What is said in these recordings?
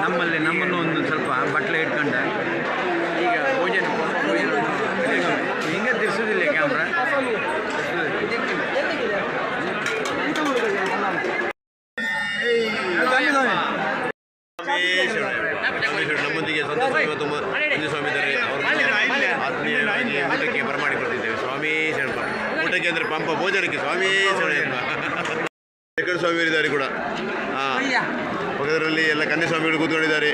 ನಮ್ಮಲ್ಲಿ ನಮ್ಮನ್ನು ಒಂದು ಸ್ವಲ್ಪ ಬಟ್ಲೆ ಇಟ್ಕೊಂಡ ಈಗ ಭೋಜನ ಹಿಂಗೆ ತಿರ್ಸೋದಿಲ್ಲ ಕ್ಯಾಮ್ರಾ. ನಮ್ಮೊಂದಿಗೆ ಸಂತೋಷ ಇವತ್ತು ಸ್ವಾಮಿ ಇದ್ದಾರೆ. ಆತ್ಮೀಯ ಊಟಕ್ಕೆ ಬರಮಾಡಿಕೊಡ್ತಿದ್ದೇವೆ. ಸ್ವಾಮಿ ಶರಣಪ್ಪ ಊಟಕ್ಕೆ ಅಂದರೆ ಪಂಪ ಭೋಜನಕ್ಕೆ ಸ್ವಾಮಿ ಶರಣಪ್ಪ. ಶೇಖರ ಸ್ವಾಮಿಯವರಿದ್ದಾರೆ ಕೂಡ. ಪಕ್ಕದರಲ್ಲಿ ಎಲ್ಲ ಕನ್ಯಾಸ್ವಾಮಿಗಳು ಕೂತ್ಕೊಂಡಿದ್ದಾರೆ.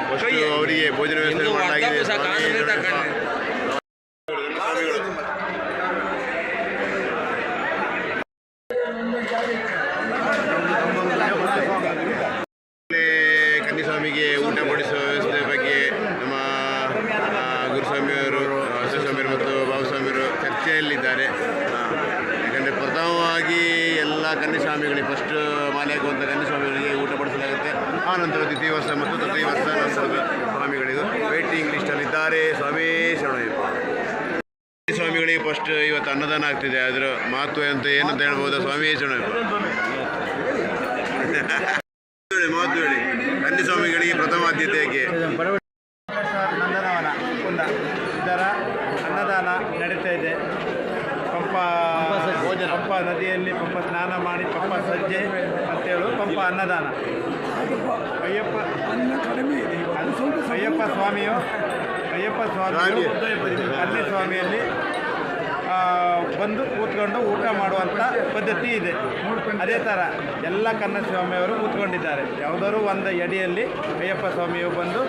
ಫಸ್ಟು ಅವರಿಗೆ ಭೋಜನ ವ್ಯವಸ್ಥೆ ಮಾಡಲಾಗಿದೆ. ಕನ್ಯಾಸ್ವಾಮಿಗೆ ಊಟ ಬಡಿಸುವ ವ್ಯವಸ್ಥೆ ಬಗ್ಗೆ ನಮ್ಮ ಗುರುಸ್ವಾಮಿಯವರು, ಶಿವಸ್ವಾಮಿಯವರು ಮತ್ತು ಬಾಬುಸ್ವಾಮಿಯವರು ಚರ್ಚೆಯಲ್ಲಿದ್ದಾರೆ. ಯಾಕಂದರೆ ಪ್ರಥಮವಾಗಿ ಎಲ್ಲ ಕನ್ಯಾಸ್ವಾಮಿಗಳಿಗೆ ಫಸ್ಟ್ ಮಾಲೆ ಹಾಕುವಂಥ ಕನ್ಯಾಸ್ವಾಮಿಗಳಿಗೆ ಊಟ ಬಡಿಸಲಾಗುತ್ತೆ. ಆನಂತರ ದ್ವಿತೀಯ ವರ್ಷ ಮತ್ತು ತೃತೀಯ ವರ್ಷ ನಂತರದ ಸ್ವಾಮಿಗಳಿಗೂ ವೇಟಿಂಗ್ ಲಿಸ್ಟಲ್ಲಿದ್ದಾರೆ. ಸ್ವಾಮಿ ಶರಣಯ್ಯಪ್ಪ. ಸ್ವಾಮಿಗಳಿಗೆ ಫಸ್ಟ್ ಇವತ್ತು ಅನ್ನದಾನ ಆಗ್ತಿದೆ. ಅದರ ಮಹತ್ವ ಅಂತ ಏನಂತ ಹೇಳ್ಬೋದು? ಸ್ವಾಮಿ ಶರಣಯ್ಯಪ್ಪ ಮಹತ್ವ ಹೇಳಿ. ಕನ್ಯಾಸ್ವಾಮಿಗಳಿಗೆ ಪ್ರಥಮ ಆದ್ಯತೆಗೆ ನಂದನವನ ಕುಂದ ಇದರ ಅನ್ನದಾನ ನಡೀತಾ ಇದೆ. ಪಂಪ ನದಿಯಲ್ಲಿ ಪಂಪ ಸ್ನಾನ ಮಾಡಿ ಪಂಪ ಸಜ್ಜೆ ಅಂತೇಳು ಪಂಪ ಅನ್ನದಾನ. ಅಯ್ಯಪ್ಪ ಸ್ವಾಮಿಯು ಕನ್ಯಾಸ್ವಾಮಿಯಲ್ಲಿ ಬಂದು ಕೂತ್ಕೊಂಡು ಊಟ ಮಾಡುವಂಥ ಪದ್ಧತಿ ಇದೆ. ಅದೇ ಥರ ಎಲ್ಲ ಕನ್ಯಾಸ್ವಾಮಿಯವರು ಕೂತ್ಕೊಂಡಿದ್ದಾರೆ. ಯಾವುದಾದ್ರು ಒಂದು ಎಡೆಯಲ್ಲಿ ಅಯ್ಯಪ್ಪ ಸ್ವಾಮಿಯು ಬಂದು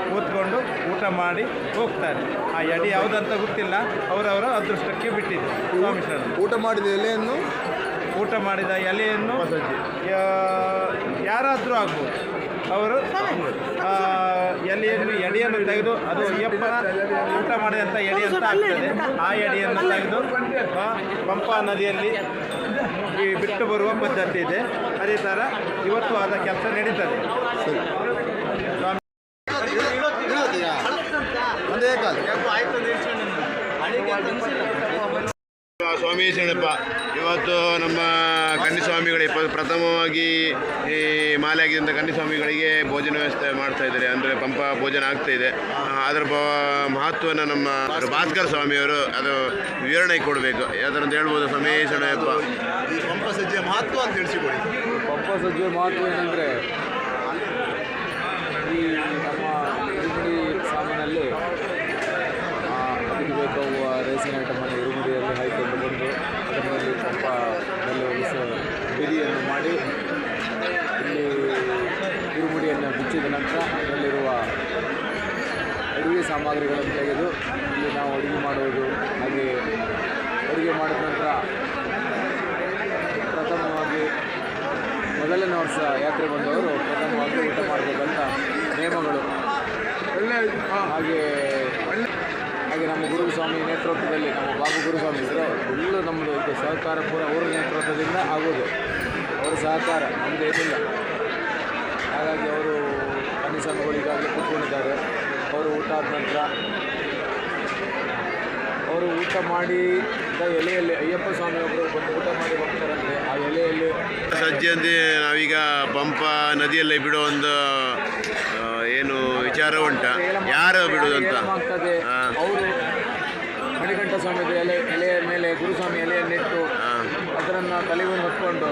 ಕೂತ್ಕೊಂಡು ಊಟ ಮಾಡಿ ಹೋಗ್ತಾರೆ. ಆ ಎಡೆ ಯಾವುದಂತ ಗೊತ್ತಿಲ್ಲ, ಅವರವರ ಅದೃಷ್ಟಕ್ಕೆ ಬಿಟ್ಟಿದೆ. ಸ್ವಾಮಿ ಶರಣ. ಊಟ ಮಾಡಿದ ಎಲೆಯನ್ನು ಯಾರಾದರೂ ಆಗ್ಬೋದು. ಅವರು ಎಡೆಯನ್ನು ತೆಗೆದು, ಅದು ಅಯ್ಯಪ್ಪನ ಊಟ ಮಾಡಿದಂಥ ಎಡೆ ಅಂತ ಆಗ್ತದೆ. ಆ ಎಡೆಯನ್ನು ತೆಗೆದು ಪಂಪಾ ನದಿಯಲ್ಲಿ ಬಿಟ್ಟು ಬರುವ ಪದ್ಧತಿ ಇದೆ. ಅದೇ ಥರ ಇವತ್ತು ಆದ ಕೆಲಸ ನಡೀತದೆ. ಸ್ವಾಮಿ ಶರಣಪ್ಪ ಇವತ್ತು ನಮ್ಮ ಕನ್ಯಾಸ್ವಾಮಿಗಳಿಗೆ ಪ್ರಥಮವಾಗಿ ಈ ಮಾಲೆ ಆಗಿದ್ದಂಥ ಕನ್ಯಾಸ್ವಾಮಿಗಳಿಗೆ ಭೋಜನ ವ್ಯವಸ್ಥೆ ಮಾಡ್ತಾ ಇದ್ದಾರೆ. ಅಂದರೆ ಪಂಪ ಭೋಜನ ಆಗ್ತಾ ಇದೆ. ಅದರ ಮಹತ್ವನ ನಮ್ಮ ಭಾಸ್ಕರ ಸ್ವಾಮಿಯವರು ಅದು ವಿವರಣೆ ಕೊಡಬೇಕು. ಯಾವ್ದಂತ ಹೇಳ್ಬೋದು? ಸ್ವಾಮಿ ಶರಣಪ್ಪ, ಈ ಪಂಪ ಸಜ್ಜೆ ಮಹತ್ವ ಅಂತ ತಿಳಿಸಿಕೊಡಿ. ಪಂಪ ಸಜ್ಜೆ ಮಹತ್ವ ಏನಂದರೆ, ಈ ನಮ್ಮ ಇರುಮುಡಿ ಸಾಮಾನಲ್ಲಿ ಅದಕ್ಕೆ ಬೇಕಾಗುವ ರೇಸಿನ ಐಟಮನ್ನು ಇರುಮುಡಿಯಲ್ಲಿ ಹಾಕಿಕೊಂಡು ಬಂದು ಸಾಮಗ್ರಿಗಳನ್ನು ತೆಗೆದು ಇಲ್ಲಿ ನಾವು ಅಡುಗೆ ಮಾಡುವುದು. ಹಾಗೆ ಅಡುಗೆ ಮಾಡಿದ ನಂತರ ಪ್ರಥಮವಾಗಿ ಮೊದಲನೇ ವರ್ಷ ಯಾತ್ರೆ ಬಂದವರು ಪ್ರಥಮವಾಗಿ ಊಟ ಮಾಡಬೇಕಂತ ನಿಯಮಗಳು. ಹಾಗೆ ನಮ್ಮ ಗುರುಸ್ವಾಮಿ ನೇತೃತ್ವದಲ್ಲಿ ನಮ್ಮ ಬಾಬು ಗುರುಸ್ವಾಮಿ ಇದ್ದರು. ಫುಲ್ಲು ನಮ್ಮದು ಇದು ಸಹಕಾರ ಪೂರ ಅವರ ನೇತೃತ್ವದಿಂದ ಆಗೋದು. ಅವರ ಸಹಕಾರ ನಮ್ಮದು ಏನಿಲ್ಲ. ಹಾಗಾಗಿ ಅವರು ಕನ್ನಿಸ್ವಾಮಿಗಳು ಈಗಾಗಲೇ ಕೂತ್ಕೊಂಡಿದ್ದಾರೆ. ಅವರು ಊಟ ಆದ ನಂತರ ಅವರು ಊಟ ಮಾಡಿ ಎಲೆಯಲ್ಲಿ ಅಯ್ಯಪ್ಪ ಸ್ವಾಮಿ ಒಬ್ಬರು ಬಂದು ಊಟ ಮಾಡಿ ಹೋಗ್ತಾರಂತೆ. ಆ ಎಲೆಯಲ್ಲಿ ಸಜ್ಜೆ ಅಂದರೆ ನಾವೀಗ ಪಂಪ ನದಿಯಲ್ಲಿ ಬಿಡೋ ಒಂದು ಏನು ವಿಚಾರ ಉಂಟ, ಯಾರು ಬಿಡುವುದಂತ ಆಗ್ತದೆ. ಅವರು ಮಣಿಕಂಠ ಸ್ವಾಮಿದು ಎಲೆಯ ಮೇಲೆ ಗುರುಸ್ವಾಮಿ ಎಲೆಯನ್ನಿಟ್ಟು ಅದನ್ನು ತಲೆಗೆ ಹೊತ್ಕೊಂಡು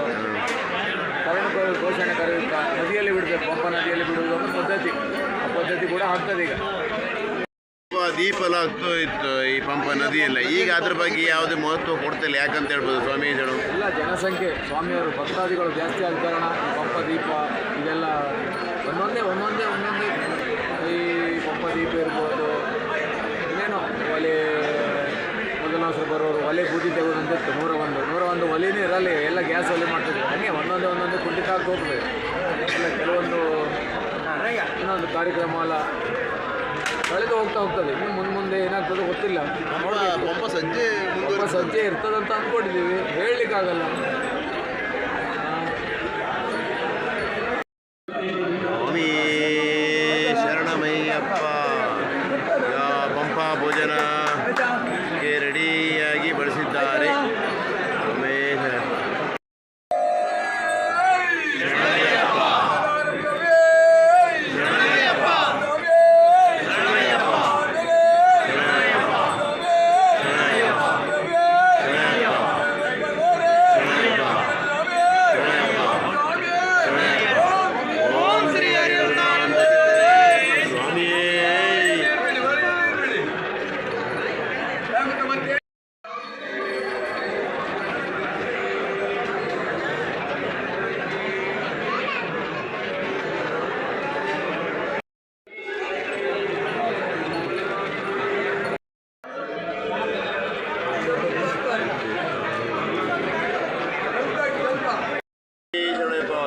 ಕರಣ ಘೋಷಣೆ ಕರೆಯುತ್ತಾ ನದಿಯಲ್ಲಿ ಬಿಡಬೇಕು. ಪಂಪ ನದಿಯಲ್ಲಿ ಬಿಡುವುದು ಒಂದು ಪದ್ಧತಿ. ಆ ಪದ್ಧತಿ ಕೂಡ ಆಗ್ತದೆ. ಈಗ ದೀಪ ಎಲ್ಲ ಆಗ್ತಾ ಇತ್ತು ಈ ಪಂಪ ನದಿಯಲ್ಲ. ಈಗ ಅದ್ರ ಬಗ್ಗೆ ಯಾವುದೇ ಮಹತ್ವ ಕೊಡ್ತಿಲ್ಲ. ಯಾಕಂತ ಹೇಳ್ಬೋದು ಸ್ವಾಮೀಜಿಗಳು? ಎಲ್ಲ ಜನಸಂಖ್ಯೆ, ಸ್ವಾಮಿಯವರು ಭಕ್ತಾದಿಗಳು ಜಾಸ್ತಿ ಆದ ಕಾರಣ ಪಂಪ ದೀಪ ಇದೆಲ್ಲ ಒಂದೊಂದೇ ಈ ಪಂಪ ದೀಪ ಇರ್ಬೋದು. ಇನ್ನೇನೋ ಒಲೆ ಮೊದಲ ವರ್ಷ ಬರೋರು ಒಲೆ ಬೂದಿ ತೆಗೆದಂತಿತ್ತು. 101 ಒಲೆನೇ ಇರಲ್ಲ. ಎಲ್ಲ ಗ್ಯಾಸ್ ಒಲೆ ಮಾಡ್ತಿದ್ರು. ಹಾಗೆ ಒಂದೊಂದೇ ಕುಂಠಿತ ಆಗಿ ಹೋಗ್ತದೆ. ಎಲ್ಲ ಕೆಲವೊಂದು ಇನ್ನೊಂದು ಕಾರ್ಯಕ್ರಮ ಎಲ್ಲ ಕಳೆದು ಹೋಗ್ತದೆ. ಇನ್ನು ಮುಂದೆ ಏನಾಗ್ತದೆ ಗೊತ್ತಿಲ್ಲ. ಪಂಪ ಸಜ್ಜೆ ಸಜ್ಜೆ ಇರ್ತದಂತ ಅಂದ್ಕೊಂಡಿದ್ದೀವಿ, ಹೇಳಲಿಕ್ಕಾಗಲ್ಲ. ಸ್ವಾಮಿ ಶರಣಮಯ್ಯಪ್ಪ. ಪಂಪ ಭೋಜನಕ್ಕೆ ರೆಡಿಯಾಗಿ ಬಡಿಸಿದ್ದಾರೆ.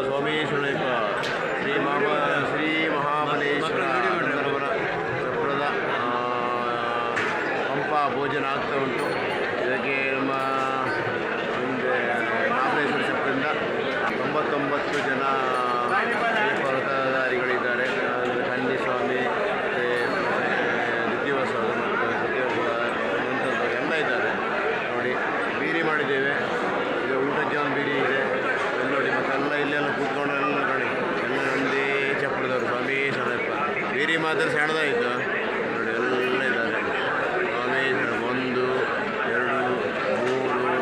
ಸ್ವಾಮಿ ಶರಣಯ್ಯಪ್ಪ. ಶ್ರೀ ಮಹಾಬಲೇಶ್ವರ ಚಪ್ಪರದ ಪಂಪ ಭೋಜನ ಆಗ್ತಾ ಉಂಟು. ಇದಕ್ಕೆ ನಮ್ಮ ಮುಂದೆ ಮಹಾಬಲೇಶ್ವರ ಚಪ್ಪದಿಂದ 99 ಜನ ವ್ರತಧಾರಿಗಳಿದ್ದಾರೆ. ಕನ್ನಿಸ್ವಾಮಿ, ದ್ವಿತೀಯೋತ್ಸವ ಮತ್ತು ತೃತೀಯೋತ್ಸವ ಎಲ್ಲ ಇದ್ದಾರೆ. ನೋಡಿ, ಬೀರಿ ಮಾಡಿದ್ದೇವೆ. ಈಗ ಊಟಕ್ಕೆ ಒಂದು ಬೀರಿ ಇದೆ ನೋಡಿ. ಮತ್ತೆಲ್ಲ ಇಲ್ಲೆಲ್ಲ ಕೂತ್ಕೊಂಡು ಎಲ್ಲ ನೋಡಿ, ಎಲ್ಲ ನಂದಿ ಚಪ್ಪರದವರು. ಸ್ವಾಮಿ ಶರಣಪ್ಪ. ಬೀರಿ ಮಾತ್ರ ಸಣ್ಣದಾಯಿತು ನೋಡಿ, ಎಲ್ಲ ಇದ್ದಾರೆ. ಸ್ವಾಮಿ 1 2 3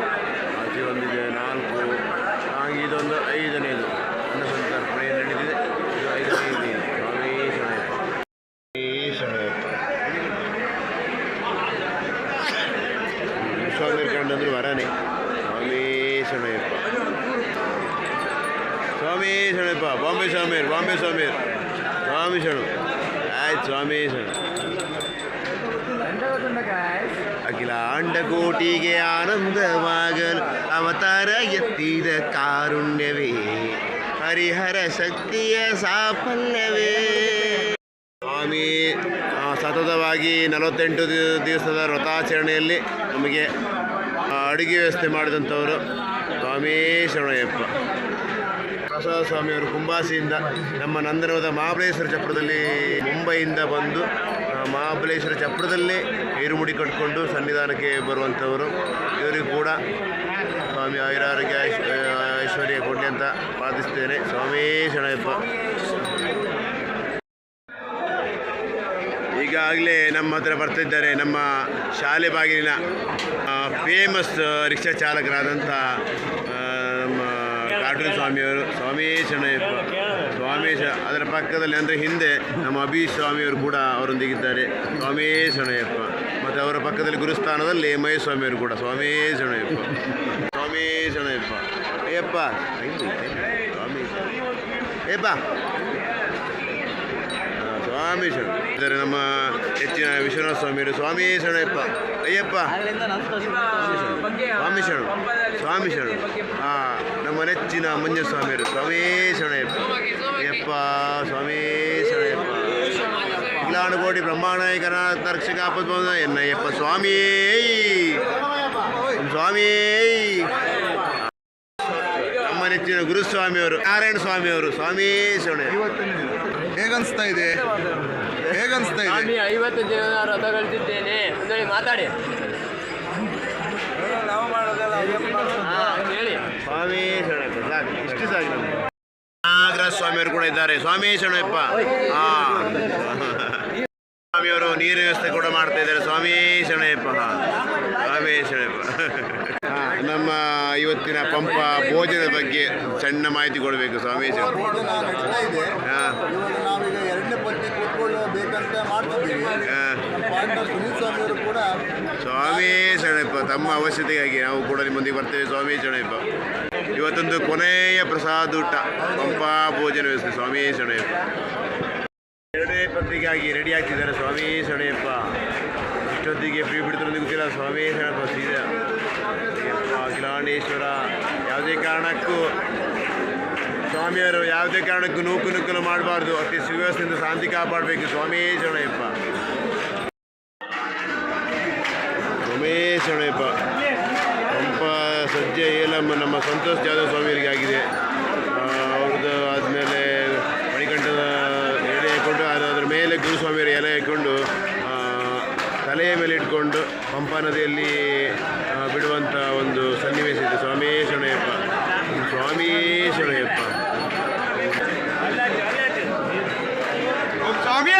ಆಚೆ ಒಂದಿದೆ 4 ಹಾಗೆ ಇದೊಂದು 5ನೇದು ಅನ್ನಸಂತರ್ಪಣೆ ನಡೀತಿದೆ. ಇದು 5ನೇ ಸ್ವಾಮಿ ಶರಣಪ್ಪ. ಸ್ವಾಮಿ ಕಂಡಂದ್ರೆ ವರನೇ ಸ್ವಾಮಿ ಶರಣಯ್ಯಪ್ಪ. ಸ್ವಾಮಿ ಶರಣಪ್ಪ. ಬಾಂಬೆ ಸ್ವಾಮೀರ್ ಸ್ವಾಮಿ ಶರಣು. ಆಯ್ತು ಸ್ವಾಮಿ ಶರಣ. ಅಖಿಲಾಂಡ ಕೋಟಿಗೆ ಆನಂದವಾಗಲು ಅವತಾರ ಎತ್ತಿದ ಕಾರುಣ್ಯವೇ, ಹರಿಹರ ಶಕ್ತಿಯ ಸಾಫಲ್ಯವೇ. ಸ್ವಾಮಿ ಸತತವಾಗಿ 48 ದಿವಸದ ವ್ರತಾಚರಣೆಯಲ್ಲಿ ನಮಗೆ ಅಡುಗೆ ವ್ಯವಸ್ಥೆ ಮಾಡಿದಂಥವರು ಸ್ವಾಮಿ ಶರಣಯ್ಯಪ್ಪ. ಪ್ರಸಾದ ಸ್ವಾಮಿಯವರು ಕುಂಬಾಸಿಯಿಂದ ನಮ್ಮ ನಂದನವದ ಮಹಾಬಲೇಶ್ವರ ಚಪ್ರದಲ್ಲಿ ಮುಂಬೈಯಿಂದ ಬಂದು ಮಹಾಬಲೇಶ್ವರ ಚಪ್ರದಲ್ಲೇ ಏರುಮುಡಿ ಕಟ್ಕೊಂಡು ಸನ್ನಿಧಾನಕ್ಕೆ ಬರುವಂಥವರು. ಇವರಿಗೂ ಕೂಡ ಸ್ವಾಮಿ ಆಯುರಾರೋಗ್ಯ ಐಶ್ವರ್ಯ ಕೊಡಲಿ ಅಂತ ಪ್ರಾರ್ಥಿಸ್ತೇನೆ. ಸ್ವಾಮಿ ಶರಣಯ್ಯಪ್ಪ. ಈಗಾಗಲೇ ನಮ್ಮ ಹತ್ರ ಬರ್ತಿದ್ದಾರೆ ನಮ್ಮ ಶಾಲೆ ಬಾಗಿಲಿನ ಫೇಮಸ್ ರಿಕ್ಷಾ ಚಾಲಕರಾದಂಥ ನಮ್ಮ ಕಾಟೂರು ಸ್ವಾಮಿಯವರು. ಸ್ವಾಮಿ ಶರಣಯ್ಯಪ್ಪ. ಅದರ ಪಕ್ಕದಲ್ಲಿ ಅಂದರೆ ಹಿಂದೆ ನಮ್ಮ ಅಭೀಶ್ ಸ್ವಾಮಿಯವರು ಕೂಡ ಅವರೊಂದಿಗಿದ್ದಾರೆ. ಸ್ವಾಮಿ ಶರಣಯ್ಯಪ್ಪ. ಮತ್ತು ಅವರ ಪಕ್ಕದಲ್ಲಿ ಗುರುಸ್ಥಾನದಲ್ಲಿ ಮಹೇಶ್ವಾಮಿಯವರು ಕೂಡ. ಸ್ವಾಮಿ ಶರಣಯ್ಯಪ್ಪ. ಸ್ವಾಮಿ ಶರಣಯ್ಯಪ್ಪ. ಅಯ್ಯಪ್ಪ ಸ್ವಾಮಿ ಅಯ್ಯಪ್ಪ. ಸ್ವಾಮಿ ಶರಣ ಇದ್ದಾರೆ ನಮ್ಮ ಹೆಚ್ಚಿನ ವಿಶ್ವನಾಥ ಸ್ವಾಮಿಯವರು. ಸ್ವಾಮಿ ಶರಣಪ್ಪ ಅಯ್ಯಪ್ಪ ಸ್ವಾಮಿ ಶರಣ ಸ್ವಾಮಿ ಶರಣ. ನಮ್ಮ ನೆಚ್ಚಿನ ಮಂಜ ಸ್ವಾಮಿಯವರು. ಸ್ವಾಮಿ ಶರಣಯ್ಯಪ್ಪ ಅಯ್ಯಪ್ಪ ಸ್ವಾಮಿ ಶರಣಯ್ಯಪ್ಪ. ಕೋಟಿ ಬ್ರಹ್ಮಾಂಡನಾಯಕನ ರಕ್ಷಕ ಆಪದ್ಬಂಧ ಎನ್ನಯ್ಯಪ್ಪ ಸ್ವಾಮಿ ಸ್ವಾಮಿ. ನಮ್ಮ ನೆಚ್ಚಿನ ಗುರುಸ್ವಾಮಿಯವರು ನಾರಾಯಣ ಸ್ವಾಮಿಯವರು. ಸ್ವಾಮಿ ಶರಣ. ಹೇಗನ್ಸ್ತಾ ಇದೆ ಹೇಗನ್ಸ್ತಾ ಇದೆ? 50 ಜನ ರಥ ಕಳಿಸಿದ್ದೇನೆ ಅಂತೇಳಿ ಮಾತಾಡಿ ಹೇಳಿ. ಸ್ವಾಮಿ ಶರಣಪ್ಪ ಸಾಕು, ಇಷ್ಟು ಸಾಕು ನಮ್ಗೆ. ನಾಗರಾಜ ಸ್ವಾಮಿಯವರು ಕೂಡ ಇದ್ದಾರೆ. ಸ್ವಾಮಿ ಶರಣಪ್ಪ. ಸ್ವಾಮಿಯವರು ನೀರಿನ ವ್ಯವಸ್ಥೆ ಕೂಡ ಮಾಡ್ತಾ ಇದ್ದಾರೆ. ಸ್ವಾಮಿ ಶರಣಪ್ಪ ಸ್ವಾಮಿ ಶರಣಪ್ಪ. ನಮ್ಮ ಇವತ್ತಿನ ಪಂಪ ಭೋಜನದ ಬಗ್ಗೆ ಸಣ್ಣ ಮಾಹಿತಿ ಕೊಡಬೇಕು. ಸ್ವಾಮಿ ಶರಣ. ನಾವೀಗ ಎರಡನೇ ಪಟ್ಟಿ ಕೂತ್ಕೊಳ್ಳಬೇಕಂತ ಮಾಡ್ತಿದ್ದೀವಿ. ಪಾರ್ಟ್ನರ್ ಸುನೀಲ್ ಸ್ವಾಮಿ ಅವರು ಕೂಡ ಸ್ವಾಮಿ ಶರಣಪ್ಪ ತಮ್ಮ ಅವಶ್ಯತೆಗಾಗಿ ನಾವು ಕೂಡ ನಿಮ್ಮೊಂದಿಗೆ ಬರ್ತೇವೆ. ಸ್ವಾಮಿ ಶರಣಪ್ಪ. ಇವತ್ತೊಂದು ಕೊನೆಯ ಪ್ರಸಾದ ಊಟ ಪಂಪ ಭೋಜನ ವ್ಯವಸ್ಥೆ. ಸ್ವಾಮಿ ಶರಣಪ್ಪ. ಎರಡನೇ ಪತ್ರಿಕೆಯಾಗಿ ರೆಡಿ ಆಗ್ತಿದ್ದಾರೆ. ಸ್ವಾಮಿ ಶರಣಪ್ಪ. ಇಷ್ಟೊತ್ತಿಗೆ ಫ್ರೀ ಬಿಡ್ತಾರೆ ಗೊತ್ತಿಲ್ಲ. ಸ್ವಾಮಿ ಶರಣಪ್ಪ ಸೀದಾ ಅಖಿಲಾಂಡೇಶ್ವರ. ಯಾವುದೇ ಕಾರಣಕ್ಕೂ ಸ್ವಾಮಿಯವರು ಯಾವುದೇ ಕಾರಣಕ್ಕೂ ನೂಕುನುಗ್ಗಲು ಮಾಡಬಾರ್ದು. ಅತಿ ಸುವ್ಯವಸ್ಥೆಯಿಂದ ಶಾಂತಿ ಕಾಪಾಡಬೇಕು. ಸ್ವಾಮಿ ಶರಣಯ್ಯಪ್ಪ ಸ್ವಾಮಿ ಶರಣಯ್ಯಪ್ಪ. ಪಂಪ ಸಜ್ಜೆ ಏಲಮ್ಮ ನಮ್ಮ ಸಂತೋಷ್ ಜಾಧವ್ ಸ್ವಾಮಿಯವರಿಗೆ ಆಗಿದೆ. ಅವ್ರದ್ದು ಆದಮೇಲೆ ಮಣಿಕಂಠದ ಎಡೆ ಹಾಕ್ಕೊಂಡು ಅದರ ಮೇಲೆ ಗುರುಸ್ವಾಮಿಯವರು ಎಲೆ ಹಾಕ್ಕೊಂಡು ತಲೆಯ ಮೇಲೆ ಇಟ್ಕೊಂಡು ಪಂಪಾ ನದಿಯಲ್ಲಿ ಬಿಡುವಂಥ ಒಂದು ಸನ್ನಿವೇಶ ಇದೆ. ಸ್ವಾಮಿ ಶರಣಯ್ಯಪ್ಪ ಸ್ವಾಮಿ ಶರಣಯ್ಯಪ್ಪ ಸ್ವಾಮಿ.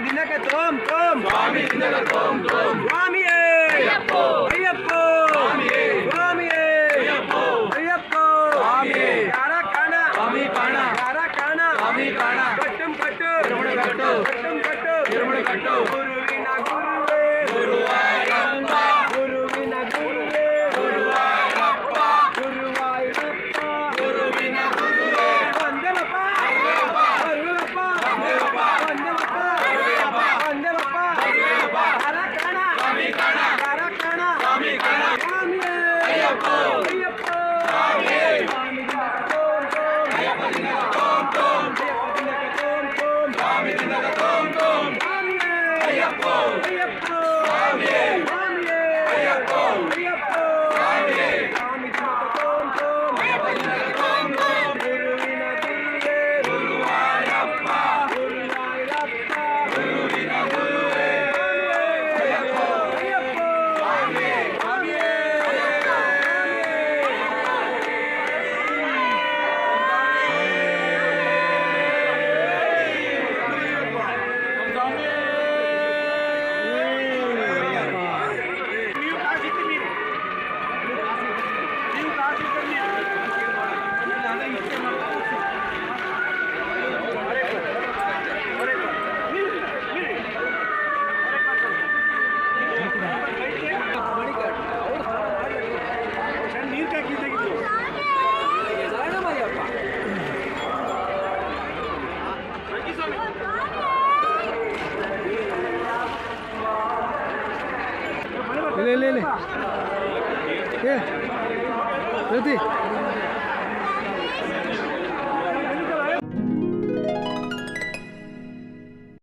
ದಿನಕ್ಕೆ ತೋಮ್ ತೋಮ್ ಸ್ವಾಮಿ ದಿನಕ್ಕೆ ತೋಮ್ ತೋಮ್ ಸ್ವಾಮಿಯೇ ಅಯ್ಯಪ್ಪೋ ಅಯ್ಯಪ್ಪೋ ಸ್ವಾಮಿಯೇ ಸ್ವಾಮಿಯೇ ಅಯ್ಯಪ್ಪೋ ಅಯ್ಯಪ್ಪೋ ಸ್ವಾಮಿಯೇ ಯಾರ ಕಾಣ ಸ್ವಾಮಿ ಕಾಣ ಯಾರ ಕಾಣ ಸ್ವಾಮಿ ಕಾಣ ಕಟ್ಟಂ ಕಟ್ಟು ತಿರುಮಣ ಕಟ್ಟು ಕಟ್ಟಂ ಕಟ್ಟು ತಿರುಮಣ ಕಟ್ಟು ಗುರುವಿನ ಗುರುವೇ ಗುರುವಾಯೂರಪ್ಪ ಗುರುವಿನ ಗುರುವೇ ಗುರುವಾಯೂರಪ್ಪ ಗುರುವಾಯೂರಪ್ಪ ಗುರುವಿನ ಗುರುವೇ ವಂದನಪ್ಪ ವಂದನಪ್ಪ ವಂದನಪ್ಪ ವಂದನಪ್ಪ ले ले ले, प्रति